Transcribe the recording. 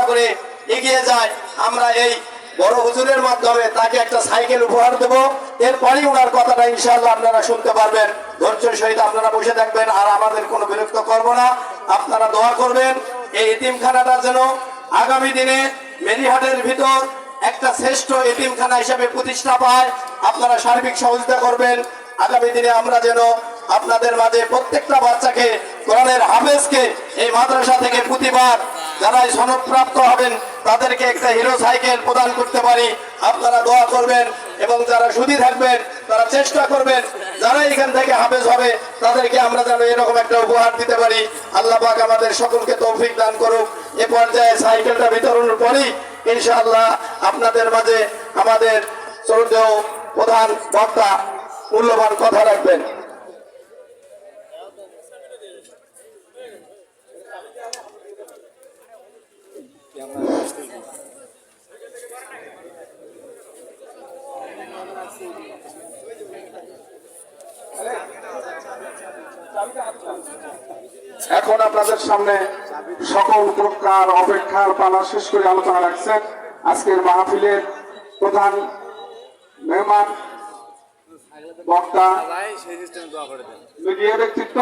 করে এগিয়ে যায়, আমরা এই বড় হুজুরের মাধ্যমে তাকে একটা সাইকেল উপহার দেব। এরপরই ওনার কথাটা ইনশাআল্লাহ আপনারা শুনতে পারবেন। ধৈর্যের সহিত আপনারা বসে থাকবেন, আর আমাদের কোনো বিরক্ত করব না। আপনারা দোয়া করবেন এই এতিমখানাটা যেন আগামী দিনে মেরিহাটের ভিতর একটা শ্রেষ্ঠ এতিমখানা হিসেবে প্রতিষ্ঠা পায়। আপনারা সার্বিক সহযোগিতা করবেন। আগামী দিনে আমরা যেন আপনাদের মাঝে প্রত্যেকটা বাচ্চাকে, কোরআনের হাফেজকে এই মাদ্রাসা থেকে প্রতিবার যারা সনদপ্রাপ্ত হবেন তাদেরকে একটা হিরো সাইকেল প্রদান করতে পারি। আপনারা দোয়া করবেন এবং যারা সুধী থাকবেন তারা চেষ্টা করবেন যারা এখান থেকে হাফেজ হবে তাদেরকে আমরা যেন এরকম একটা উপহার দিতে পারি। আল্লাহ পাক আমাদের সকলকে তৌফিক দান করুক। এ পর্যায়ে সাইকেলটা বিতরণের পরেই ইনশাআল্লাহ আপনাদের মাঝে আমাদের শ্রদ্ধেয় প্রধান বক্তা মূল্যবান কথা রাখবেন। এখন আপনাদের সামনে সকল প্রকার অপেক্ষার পালা শেষ করে আলোচনা রাখছেন আজকের মাহফিলের প্রধান মেহমান বক্তা, মিডিয়া ব্যক্তিত্ব